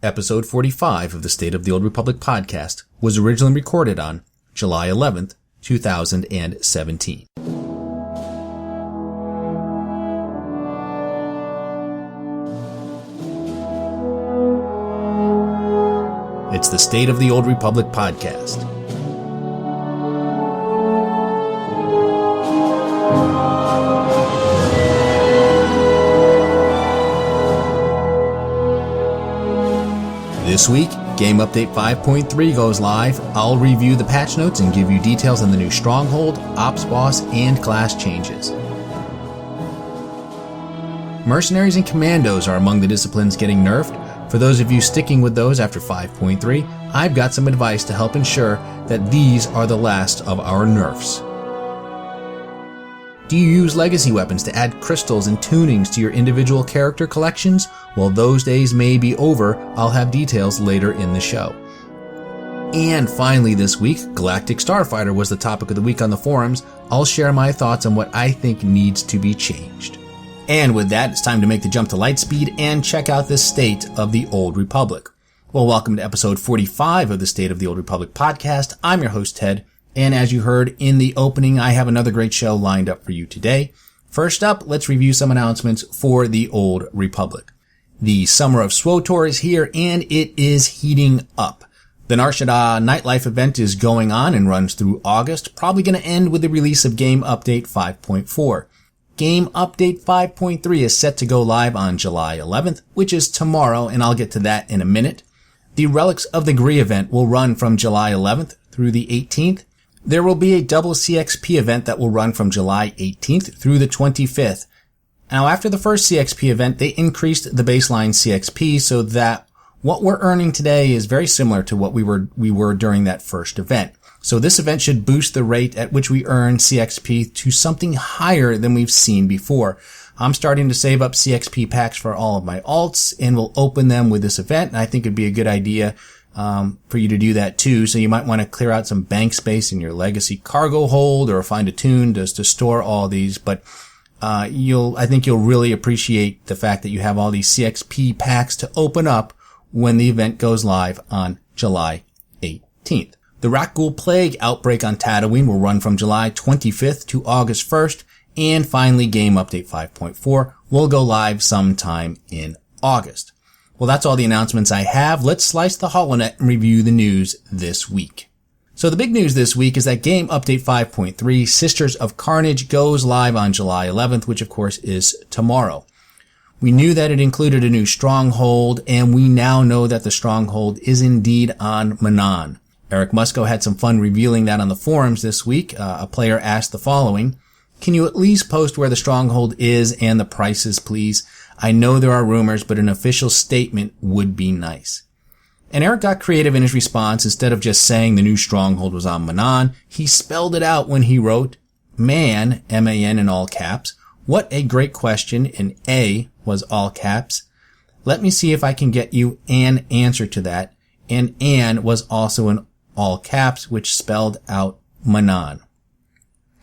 Episode 45 of the State of the Old Republic podcast was originally recorded on July 11th, 2017. It's the State of the Old Republic podcast. This week, Game Update 5.3 goes live. I'll review the patch notes and give you details on the new stronghold, ops boss, and class changes. Mercenaries and Commandos are among the disciplines getting nerfed. For those of you sticking with those after 5.3, I've got some advice to help ensure that these are the last of our nerfs. Do you use legacy weapons to add crystals and tunings to your individual character collections? Well, those days may be over. I'll have details later in the show. And finally this week, Galactic Starfighter was the topic of the week on the forums. I'll share my thoughts on what I think needs to be changed. And with that, it's time to make the jump to Lightspeed and check out the State of the Old Republic. Well, welcome to episode 45 of the State of the Old Republic podcast. I'm your host, Ted. And as you heard in the opening, I have another great show lined up for you today. First up, let's review some announcements for the Old Republic. The Summer of SWTOR is here, and it is heating up. The Nar Shaddaa Nightlife event is going on and runs through August, probably going to end with the release of Game Update 5.4. Game Update 5.3 is set to go live on July 11th, which is tomorrow, and I'll get to that in a minute. The Relics of the Gree event will run from July 11th through the 18th. There will be a double CXP event that will run from July 18th through the 25th. Now, after the first CXP event, they increased the baseline CXP so that what we're earning today is very similar to what we were during that first event. So this event should boost the rate at which we earn CXP to something higher than we've seen before. I'm starting to save up CXP packs for all of my alts and will open them with this event. And I think it'd be a good idea for you to do that too. So you might want to clear out some bank space in your legacy cargo hold or find a tune to store all these. But I think you'll really appreciate the fact that you have all these CXP packs to open up when the event goes live on July 18th. The Rakghoul Plague outbreak on Tatooine will run from July 25th to August 1st, and finally Game Update 5.4 will go live sometime in August. Well, that's all the announcements I have. Let's slice the HoloNet and review the news this week. So the big news this week is that Game Update 5.3 Sisters of Carnage goes live on July 11th, which of course is tomorrow. We knew that it included a new stronghold, and we now know that the stronghold is indeed on Manaan. Eric Musco had some fun revealing that on the forums this week. A player asked the following: "Can you at least post where the stronghold is and the prices, please? I know there are rumors, but an official statement would be nice." And Eric got creative in his response. Instead of just saying the new stronghold was on Manaan, he spelled it out when he wrote, "Man," M-A-N in all caps. "What a great question," and A was all caps. "Let me see if I can get you an answer to that." And "an" was also in all caps, which spelled out Manaan.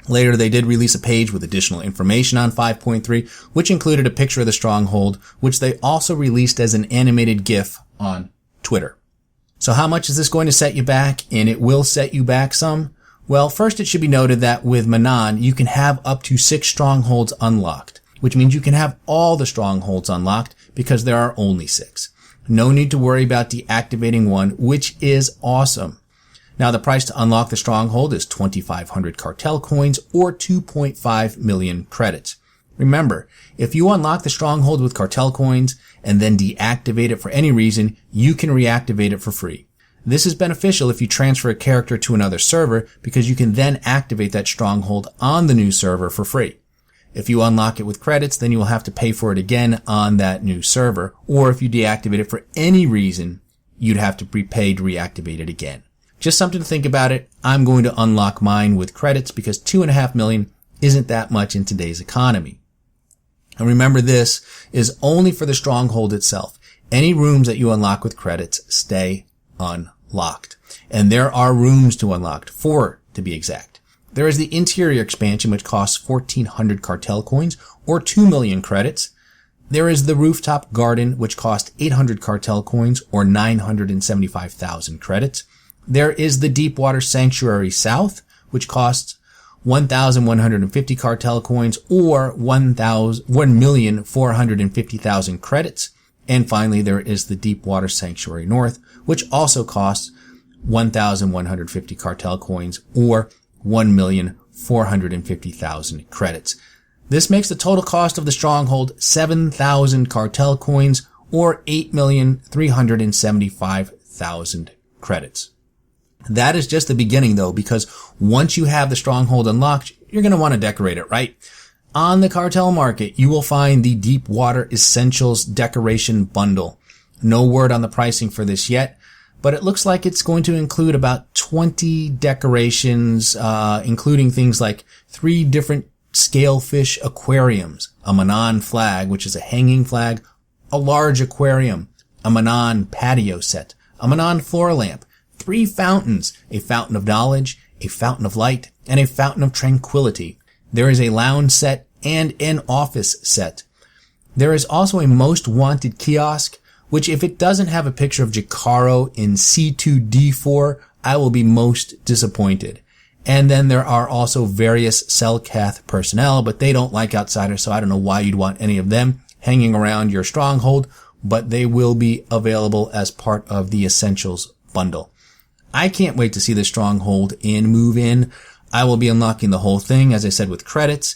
Later, they did release a page with additional information on 5.3, which included a picture of the stronghold, which they also released as an animated GIF on Twitter. So how much is this going to set you back? And it will set you back some. Well, first it should be noted that with Manaan, you can have up to 6 strongholds unlocked, which means you can have all the strongholds unlocked because there are only 6. No need to worry about deactivating one, which is awesome. Now, the price to unlock the stronghold is 2,500 cartel coins or 2.5 million credits. Remember, if you unlock the stronghold with cartel coins and then deactivate it for any reason, you can reactivate it for free. This is beneficial if you transfer a character to another server because you can then activate that stronghold on the new server for free. If you unlock it with credits, then you will have to pay for it again on that new server, or if you deactivate it for any reason, you'd have to prepay to reactivate it again. Just something to think about it. I'm going to unlock mine with credits because 2.5 million isn't that much in today's economy. And remember, this is only for the stronghold itself. Any rooms that you unlock with credits stay unlocked. And there are rooms to unlock, 4 to be exact. There is the interior expansion, which costs 1,400 cartel coins or 2 million credits. There is the Rooftop Garden, which cost 800 cartel coins or 975,000 credits. There is the Deepwater Sanctuary South, which costs 1,150 cartel coins or 1,450,000 credits. And finally, there is the Deepwater Sanctuary North, which also costs 1,150 cartel coins or 1,450,000 credits. This makes the total cost of the stronghold 7,000 cartel coins or 8,375,000 credits. That is just the beginning though, because once you have the stronghold unlocked, you're going to want to decorate it, right? On the cartel market, you will find the Deepwater Essentials Decoration Bundle. No word on the pricing for this yet, but it looks like it's going to include about 20 decorations, including things like 3 different scalefish aquariums, a Manan flag, which is a hanging flag, a large aquarium, a Manan patio set, a Manan floor lamp, 3 fountains, a fountain of knowledge, a fountain of light, and a fountain of tranquility. There is a lounge set and an office set. There is also a most wanted kiosk, which if it doesn't have a picture of Jakaro in C2D4, I will be most disappointed. And then there are also various Selkath personnel, but they don't like outsiders, so I don't know why you'd want any of them hanging around your stronghold, but they will be available as part of the Essentials bundle. I can't wait to see the stronghold and move in. I will be unlocking the whole thing, as I said, with credits.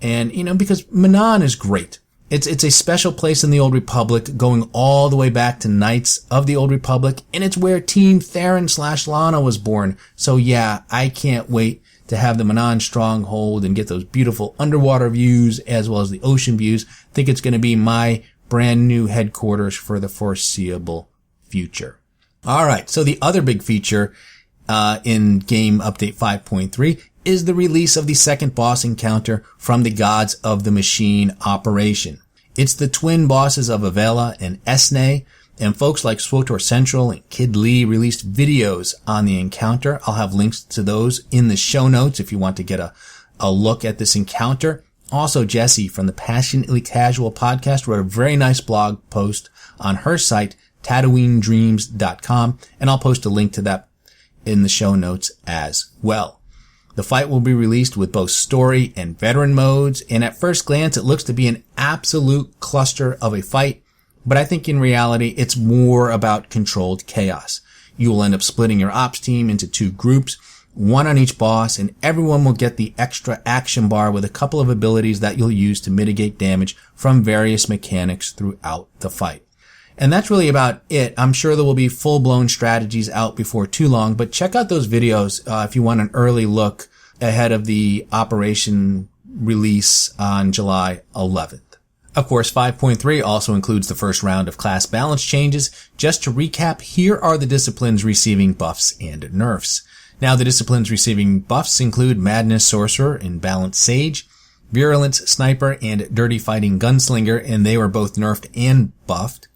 And, because Manan is great. It's a special place in the Old Republic, going all the way back to Knights of the Old Republic, and it's where Team Theron/Lana was born. So yeah, I can't wait to have the Manan stronghold and get those beautiful underwater views as well as the ocean views. I think it's going to be my brand new headquarters for the foreseeable future. Alright, so the other big feature in Game Update 5.3 is the release of the second boss encounter from the Gods of the Machine operation. It's the twin bosses of Avela and Esne, and folks like SWTOR Central and Kid Lee released videos on the encounter. I'll have links to those in the show notes if you want to get a look at this encounter. Also, Jessie from the Passionately Casual podcast wrote a very nice blog post on her site, TatooineDreams.com, and I'll post a link to that in the show notes as well. The fight will be released with both story and veteran modes, and at first glance it looks to be an absolute cluster of a fight, but I think in reality it's more about controlled chaos. You will end up splitting your ops team into 2 groups, 1 on each boss, and everyone will get the extra action bar with a couple of abilities that you'll use to mitigate damage from various mechanics throughout the fight. And that's really about it. I'm sure there will be full-blown strategies out before too long, but check out those videos if you want an early look ahead of the operation release on July 11th. Of course, 5.3 also includes the first round of class balance changes. Just to recap, here are the disciplines receiving buffs and nerfs. Now, the disciplines receiving buffs include Madness Sorcerer and Balanced Sage, Virulence Sniper and Dirty Fighting Gunslinger, and they were both nerfed and buffed.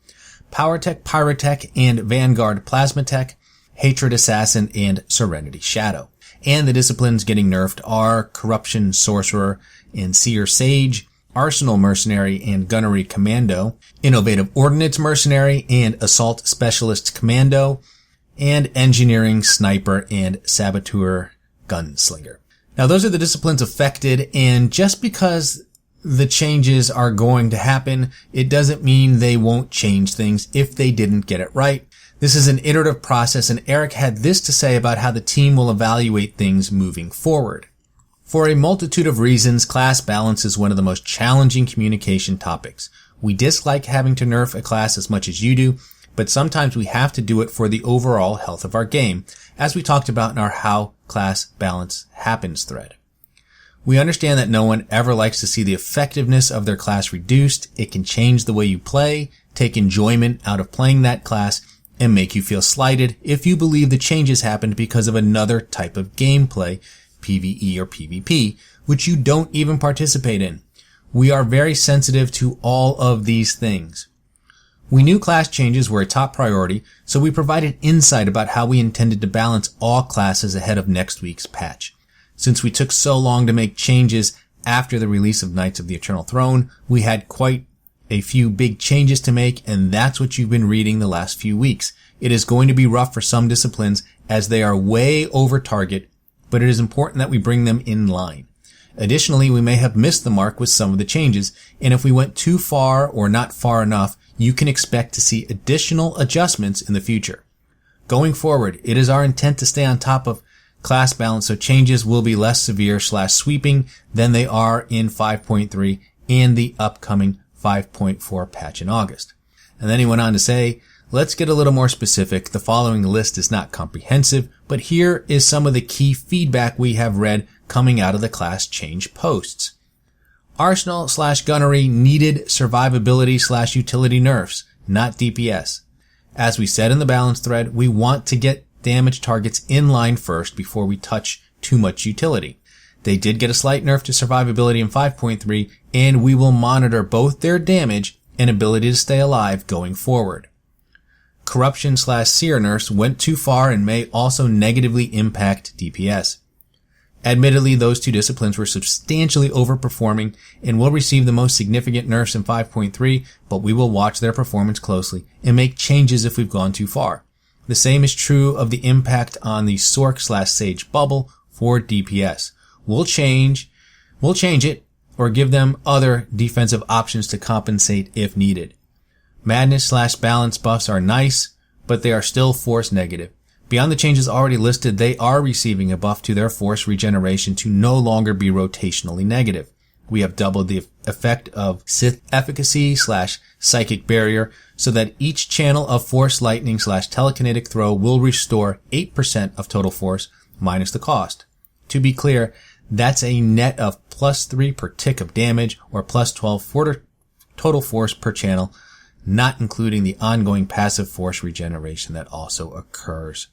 Power Tech Pyrotech and Vanguard Plasmatech, Hatred Assassin and Serenity Shadow. And the disciplines getting nerfed are Corruption Sorcerer and Seer Sage, Arsenal Mercenary and Gunnery Commando, Innovative Ordnance Mercenary and Assault Specialist Commando, and Engineering Sniper and Saboteur Gunslinger. Now those are the disciplines affected, and just because the changes are going to happen, it doesn't mean they won't change things if they didn't get it right. This is an iterative process, and Eric had this to say about how the team will evaluate things moving forward. For a multitude of reasons, class balance is one of the most challenging communication topics. We dislike having to nerf a class as much as you do, but sometimes we have to do it for the overall health of our game, as we talked about in our How Class Balance Happens thread. We understand that no one ever likes to see the effectiveness of their class reduced. It can change the way you play, take enjoyment out of playing that class, and make you feel slighted if you believe the changes happened because of another type of gameplay, PvE or PvP, which you don't even participate in. We are very sensitive to all of these things. We knew class changes were a top priority, so we provided insight about how we intended to balance all classes ahead of next week's patch. Since we took so long to make changes after the release of Knights of the Eternal Throne, we had quite a few big changes to make, and that's what you've been reading the last few weeks. It is going to be rough for some disciplines as they are way over target, but it is important that we bring them in line. Additionally, we may have missed the mark with some of the changes, and if we went too far or not far enough, you can expect to see additional adjustments in the future. Going forward, it is our intent to stay on top of class balance, so changes will be less severe/sweeping than they are in 5.3 and the upcoming 5.4 patch in August. And then he went on to say, let's get a little more specific. The following list is not comprehensive, but here is some of the key feedback we have read coming out of the class change posts. Arsenal/gunnery needed survivability/utility nerfs, not DPS. As we said in the balance thread, we want to get damage targets in line first before we touch too much utility. They did get a slight nerf to survivability in 5.3, and we will monitor both their damage and ability to stay alive going forward. Corruption/seer nerfs went too far and may also negatively impact DPS. Admittedly, those two disciplines were substantially overperforming and will receive the most significant nerfs in 5.3, but we will watch their performance closely and make changes if we've gone too far. The same is true of the impact on the Sork/Sage bubble for DPS. We'll change it or give them other defensive options to compensate if needed. Madness/balance buffs are nice, but they are still force negative. Beyond the changes already listed, they are receiving a buff to their force regeneration to no longer be rotationally negative. We have doubled the effect of Sith efficacy/psychic barrier so that each channel of force lightning/telekinetic throw will restore 8% of total force minus the cost. To be clear, that's a net of +3 per tick of damage or +12 for total force per channel, not including the ongoing passive force regeneration that also occurs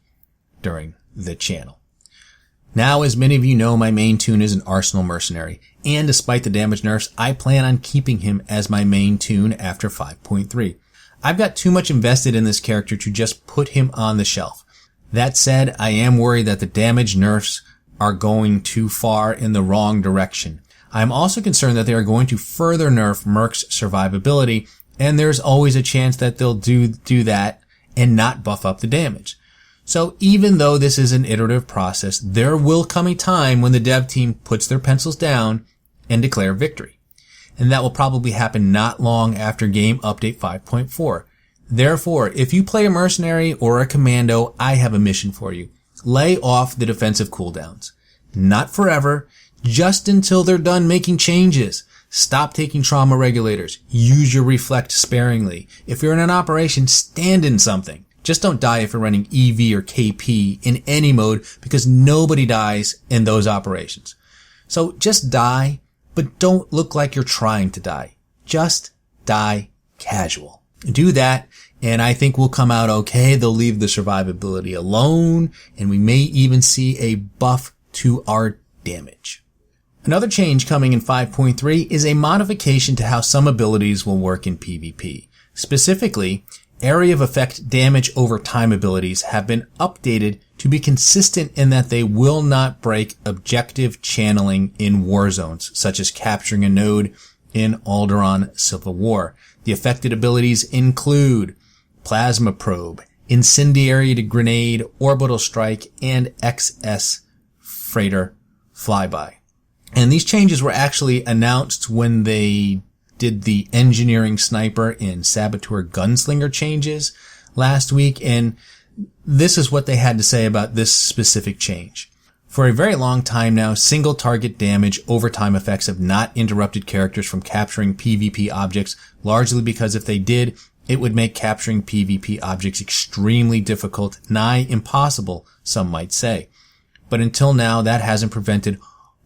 during the channel. Now, as many of you know, my main toon is an Arsenal Mercenary, and despite the damage nerfs, I plan on keeping him as my main toon after 5.3. I've got too much invested in this character to just put him on the shelf. That said, I am worried that the damage nerfs are going too far in the wrong direction. I'm also concerned that they are going to further nerf Merc's survivability, and there's always a chance that they'll do that and not buff up the damage. So even though this is an iterative process, there will come a time when the dev team puts their pencils down and declare victory. And that will probably happen not long after game update 5.4. Therefore, if you play a mercenary or a commando, I have a mission for you. Lay off the defensive cooldowns. Not forever, just until they're done making changes. Stop taking trauma regulators. Use your reflect sparingly. If you're in an operation, stand in something. Just don't die if you're running EV or KP in any mode, because nobody dies in those operations. So just die, but don't look like you're trying to die. Just die casual. Do that, and I think we'll come out okay. They'll leave the survivability alone, and we may even see a buff to our damage. Another change coming in 5.3 is a modification to how some abilities will work in PvP. Specifically, area of effect damage over time abilities have been updated to be consistent in that they will not break objective channeling in war zones, such as capturing a node in Alderaan Civil War. The affected abilities include Plasma Probe, Incendiary to Grenade, Orbital Strike, and XS Freighter Flyby. And these changes were actually announced when they did the Engineering Sniper and Saboteur Gunslinger changes last week, and this is what they had to say about this specific change. For a very long time now, single target damage overtime effects have not interrupted characters from capturing PvP objects, largely because if they did, it would make capturing PvP objects extremely difficult, nigh impossible, some might say. But until now, that hasn't prevented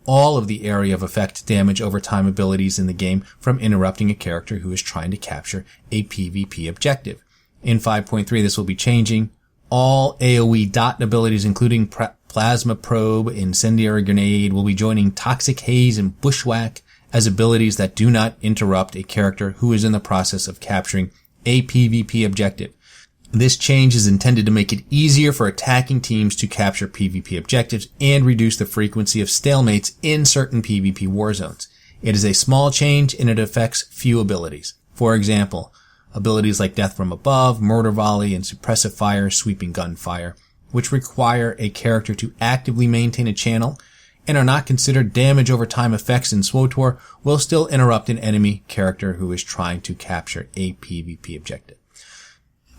all of the area of effect damage over time abilities in the game from interrupting a character who is trying to capture a PvP objective. In 5.3, this will be changing. All AoE dot abilities, including Plasma Probe, Incendiary Grenade, will be joining Toxic Haze and Bushwhack as abilities that do not interrupt a character who is in the process of capturing a PvP objective. This change is intended to make it easier for attacking teams to capture PvP objectives and reduce the frequency of stalemates in certain PvP war zones. It is a small change and it affects few abilities. For example, abilities like Death from Above, Murder Volley, and Suppressive Fire, Sweeping Gunfire, which require a character to actively maintain a channel and are not considered damage over time effects in SWTOR, will still interrupt an enemy character who is trying to capture a PvP objective.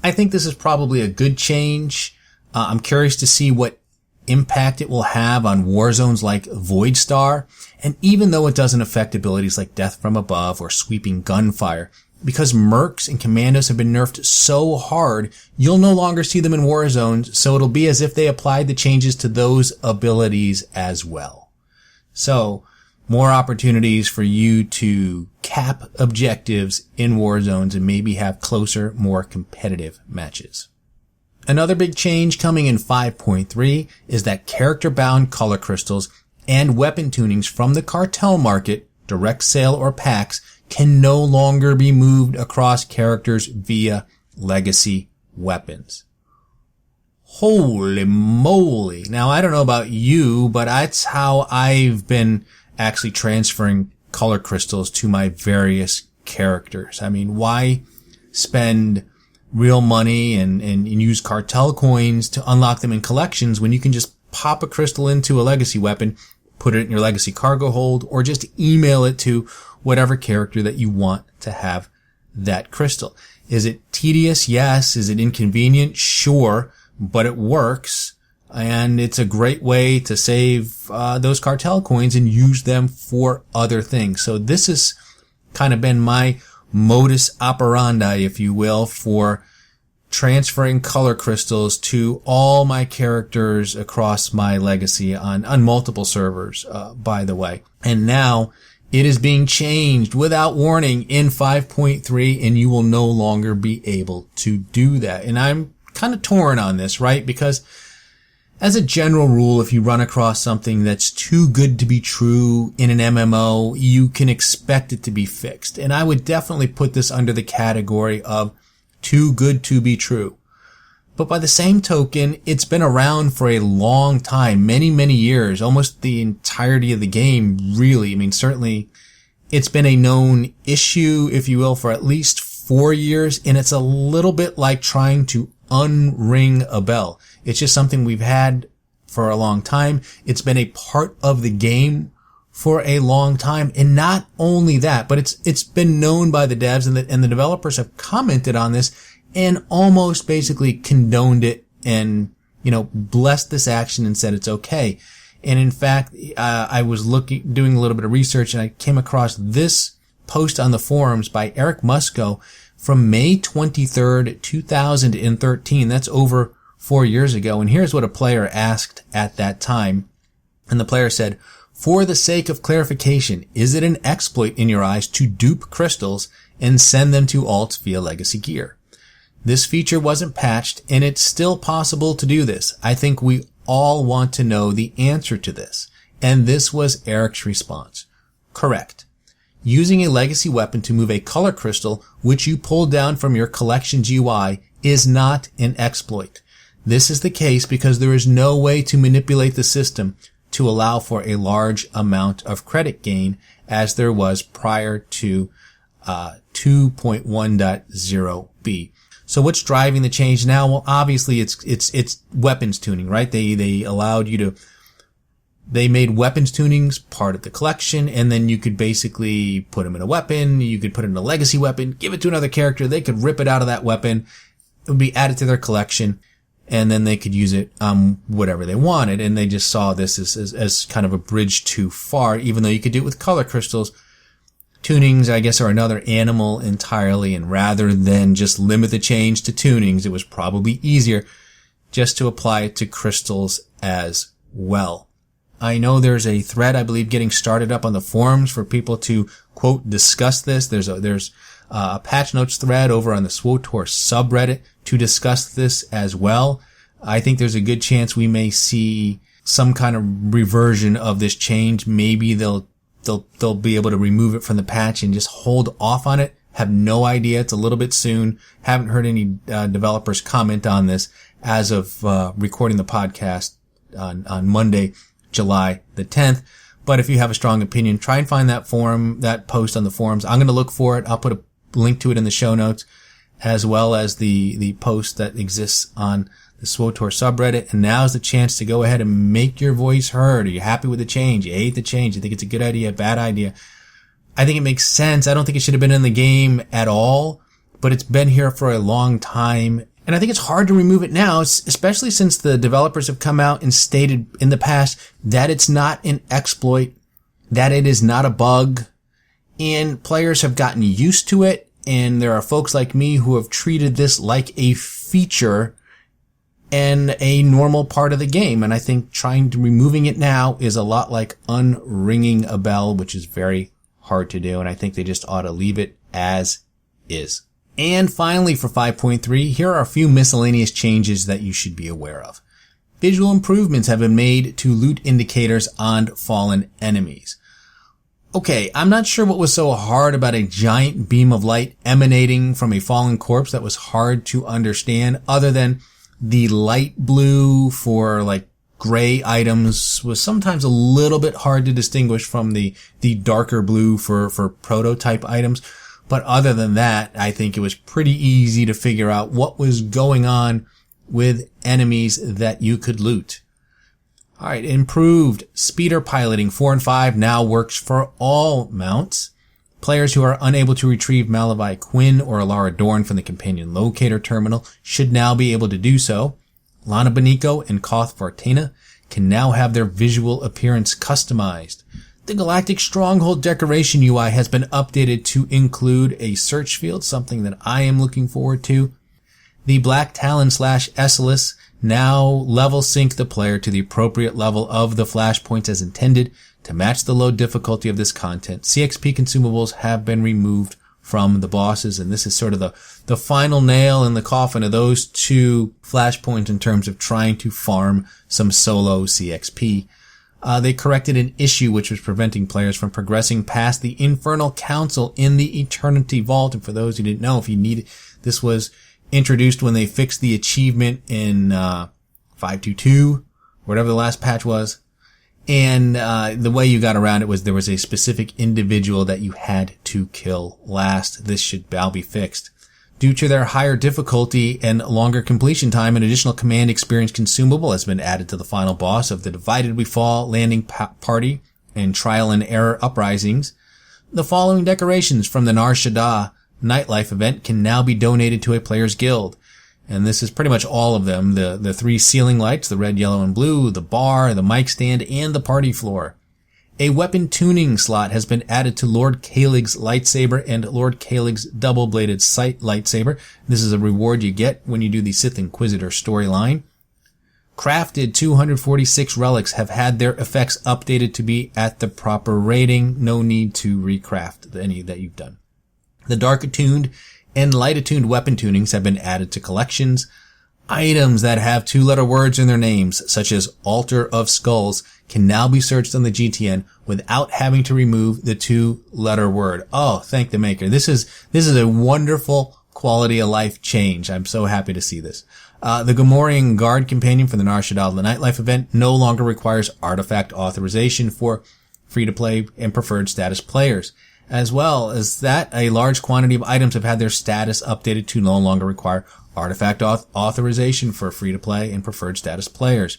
I think this is probably a good change. I'm curious to see what impact it will have on war zones like Void Star, and even though it doesn't affect abilities like Death from Above or Sweeping Gunfire, because Mercs and Commandos have been nerfed so hard, you'll no longer see them in war zones, so it'll be as if they applied the changes to those abilities as well. So, more opportunities for you to cap objectives in war zones and maybe have closer, more competitive matches. Another big change coming in 5.3 is that character-bound color crystals and weapon tunings from the cartel market, direct sale or packs, can no longer be moved across characters via legacy weapons. Holy moly. Now, I don't know about you, but that's how I've been actually transferring color crystals to my various characters. I mean, why spend real money and use cartel coins to unlock them in collections when you can just pop a crystal into a legacy weapon, put it in your legacy cargo hold, or just email it to whatever character that you want to have that crystal. Is it tedious? Yes. Is it inconvenient? Sure. But it works. And it's a great way to save those cartel coins and use them for other things. So this has kind of been my modus operandi, if you will, for transferring color crystals to all my characters across my legacy on multiple servers, by the way. And now it is being changed without warning in 5.3, and you will no longer be able to do that. And I'm kind of torn on this, right? Because as a general rule, if you run across something that's too good to be true in an MMO, you can expect it to be fixed. And I would definitely put this under the category of too good to be true. But by the same token, it's been around for a long time, many, many years, almost the entirety of the game, really. I mean, certainly it's been a known issue, if you will, for at least 4 years, and it's a little bit like trying to unring a bell. It's just something we've had for a long time. It's been a part of the game for a long time. And not only that, but it's been known by the devs, and the developers have commented on this and almost basically condoned it and, blessed this action and said it's okay. And in fact, I was doing a little bit of research, and I came across this post on the forums by Eric Musco from May 23rd, 2013. That's over 4 years ago. And here's what a player asked at that time. And the player said, "For the sake of clarification, is it an exploit in your eyes to dupe crystals and send them to alts via legacy gear? This feature wasn't patched, and it's still possible to do this. I think we all want to know the answer to this." And this was Eric's response. Correct. Using a legacy weapon to move a color crystal, which you pulled down from your collection's UI, is not an exploit. This is the case because there is no way to manipulate the system to allow for a large amount of credit gain as there was prior to 2.1.0b. So what's driving the change now? Well, obviously it's weapons tuning, right? They allowed you to, they made weapons tunings part of the collection, and then you could basically put them in a weapon, you could put it in a legacy weapon, give it to another character, they could rip it out of that weapon, it would be added to their collection, and then they could use it whatever they wanted. And they just saw this as kind of a bridge too far, even though you could do it with color crystals. Tunings, I guess, are another animal entirely, and rather than just limit the change to tunings, it was probably easier just to apply it to crystals as well. I know there's a thread, I believe, getting started up on the forums for people to, quote, discuss this. There's a patch notes thread over on the SWTOR subreddit to discuss this as well. I think there's a good chance we may see some kind of reversion of this change. Maybe they'll be able to remove it from the patch and just hold off on it. Have no idea. It's a little bit soon. Haven't heard any developers comment on this as of recording the podcast on Monday, July the 10th. But if you have a strong opinion, try and find that post on the forums. I'm going to look for it. I'll put link to it in the show notes, as well as the post that exists on the SWTOR subreddit. And now's the chance to go ahead and make your voice heard. Are you happy with the change? You hate the change? You think it's a good idea, bad idea? I think it makes sense. I don't think it should have been in the game at all, but it's been here for a long time. And I think it's hard to remove it now, especially since the developers have come out and stated in the past that it's not an exploit, that it is not a bug, and players have gotten used to it. And there are folks like me who have treated this like a feature and a normal part of the game. And I think removing it now is a lot like unringing a bell, which is very hard to do. And I think they just ought to leave it as is. And finally, for 5.3, here are a few miscellaneous changes that you should be aware of. Visual improvements have been made to loot indicators on fallen enemies. Okay, I'm not sure what was so hard about a giant beam of light emanating from a fallen corpse that was hard to understand, other than the light blue for like gray items was sometimes a little bit hard to distinguish from the darker blue for prototype items. But other than that, I think it was pretty easy to figure out what was going on with enemies that you could loot. Alright, improved speeder piloting 4 and 5 now works for all mounts. Players who are unable to retrieve Malavi Quinn or Alara Dorn from the companion locator terminal should now be able to do so. Lana Beniko and Koth Vartana can now have their visual appearance customized. The Galactic Stronghold decoration UI has been updated to include a search field, something that I am looking forward to. The Black Talon / Esselis now level sync the player to the appropriate level of the flashpoints as intended to match the low difficulty of this content. CXP consumables have been removed from the bosses, and this is sort of the final nail in the coffin of those two flashpoints in terms of trying to farm some solo CXP. They corrected an issue which was preventing players from progressing past the Infernal Council in the Eternity Vault. And for those who didn't know, this was introduced when they fixed the achievement in 5.2.2, whatever the last patch was. And the way you got around it was there was a specific individual that you had to kill last. This should now be fixed. Due to their higher difficulty and longer completion time, an additional command experience consumable has been added to the final boss of the Divided We Fall landing party and Trial and Error uprisings. The following decorations from the Nar Shaddaa nightlife event can now be donated to a player's guild. And this is pretty much all of them. The 3 ceiling lights, the red, yellow, and blue, the bar, the mic stand, and the party floor. A weapon tuning slot has been added to Lord Kalig's lightsaber and Lord Kalig's double-bladed sight lightsaber. This is a reward you get when you do the Sith Inquisitor storyline. Crafted 246 relics have had their effects updated to be at the proper rating. No need to recraft any that you've done. The dark-attuned and light-attuned weapon tunings have been added to collections. Items that have 2-letter words in their names, such as Altar of Skulls, can now be searched on the GTN without having to remove the 2-letter word. Oh, thank the maker. This is a wonderful quality of life change. I'm so happy to see this. The Gamorrean Guard companion for the Nar Shaddaa the Nightlife event no longer requires artifact authorization for free-to-play and preferred status players. As well as that, a large quantity of items have had their status updated to no longer require artifact authorization for free-to-play and preferred status players.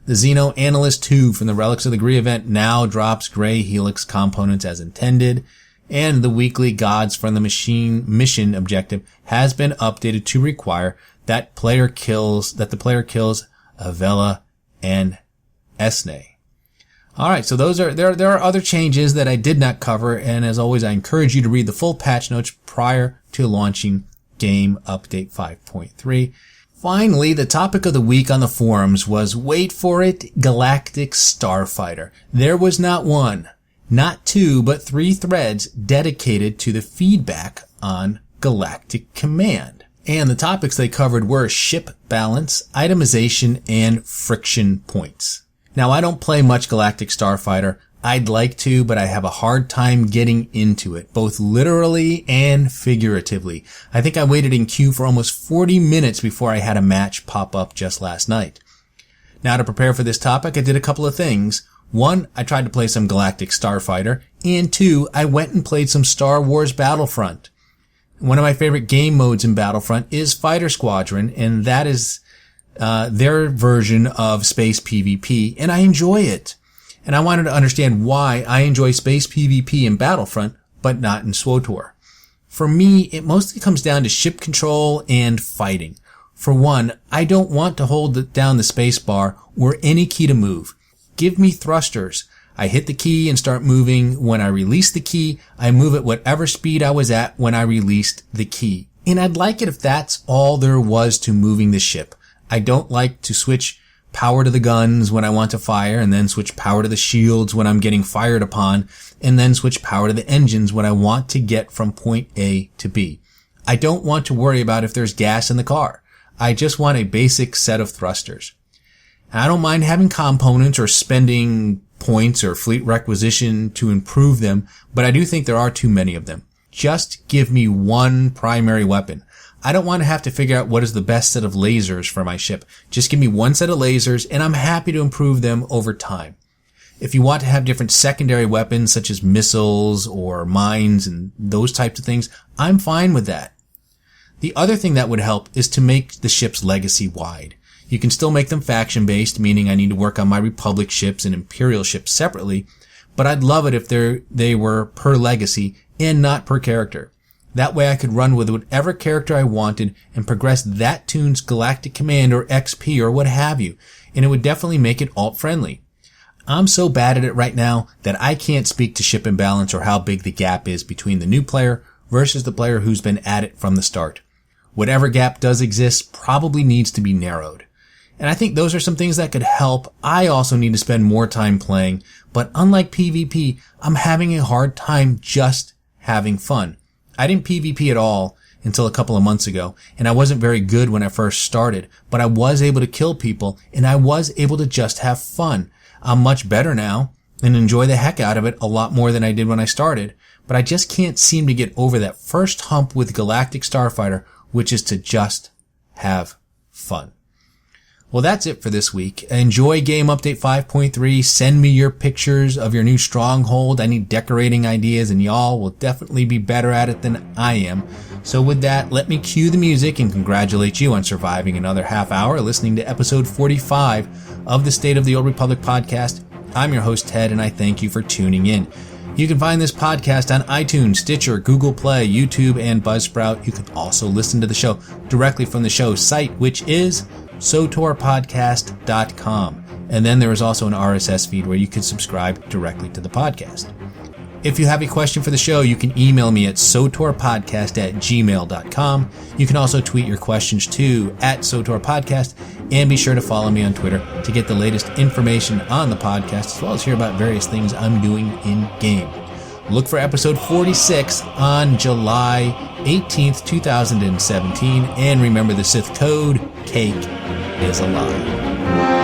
The Xeno Analyst 2 from the Relics of the Gree event now drops Grey Helix components as intended, and the weekly Gods from the Machine mission objective has been updated to require that the player kills Avella and Esne. Alright, so there are other changes that I did not cover, and as always I encourage you to read the full patch notes prior to launching Game Update 5.3. Finally, the topic of the week on the forums was, wait for it, Galactic Starfighter. There was not 1, not 2, but 3 threads dedicated to the feedback on Galactic Command. And the topics they covered were ship balance, itemization, and friction points. Now, I don't play much Galactic Starfighter. I'd like to, but I have a hard time getting into it, both literally and figuratively. I think I waited in queue for almost 40 minutes before I had a match pop up just last night. Now, to prepare for this topic, I did a couple of things. 1, I tried to play some Galactic Starfighter, and 2, I went and played some Star Wars Battlefront. One of my favorite game modes in Battlefront is Fighter Squadron, and that is their version of space PvP, and I enjoy it. And I wanted to understand why I enjoy space PvP in Battlefront, but not in SWTOR. For me, it mostly comes down to ship control and fighting. For one, I don't want to hold down the space bar or any key to move. Give me thrusters. I hit the key and start moving. When I release the key, I move at whatever speed I was at when I released the key. And I'd like it if that's all there was to moving the ship. I don't like to switch power to the guns when I want to fire, and then switch power to the shields when I'm getting fired upon, and then switch power to the engines when I want to get from point A to B. I don't want to worry about if there's gas in the car. I just want a basic set of thrusters. I don't mind having components or spending points or fleet requisition to improve them, but I do think there are too many of them. Just give me one primary weapon. I don't want to have to figure out what is the best set of lasers for my ship. Just give me one set of lasers, and I'm happy to improve them over time. If you want to have different secondary weapons, such as missiles or mines and those types of things, I'm fine with that. The other thing that would help is to make the ships legacy wide. You can still make them faction-based, meaning I need to work on my Republic ships and Imperial ships separately, but I'd love it if they were per legacy and not per character. That way I could run with whatever character I wanted and progress that tune's Galactic Command or XP or what have you, and it would definitely make it alt-friendly. I'm so bad at it right now that I can't speak to ship imbalance or how big the gap is between the new player versus the player who's been at it from the start. Whatever gap does exist probably needs to be narrowed. And I think those are some things that could help. I also need to spend more time playing, but unlike PvP, I'm having a hard time just having fun. I didn't PvP at all until a couple of months ago, and I wasn't very good when I first started, but I was able to kill people, and I was able to just have fun. I'm much better now, and enjoy the heck out of it a lot more than I did when I started, but I just can't seem to get over that first hump with Galactic Starfighter, which is to just have fun. Well, that's it for this week. Enjoy Game Update 5.3. Send me your pictures of your new stronghold. I need decorating ideas, and y'all will definitely be better at it than I am. So with that, let me cue the music and congratulate you on surviving another half hour listening to episode 45 of the State of the Old Republic podcast. I'm your host, Ted, and I thank you for tuning in. You can find this podcast on iTunes, Stitcher, Google Play, YouTube, and Buzzsprout. You can also listen to the show directly from the show's site, which is SWTORpodcast.com. And then there is also an RSS feed where you can subscribe directly to the podcast. If you have a question for the show, you can email me at SWTORpodcast@gmail.com. You can also tweet your questions to @SWTORpodcast, and be sure to follow me on Twitter to get the latest information on the podcast, as well as hear about various things I'm doing in game. Look for episode 46 on July 18th, 2017, and remember the Sith code, cake is a lie.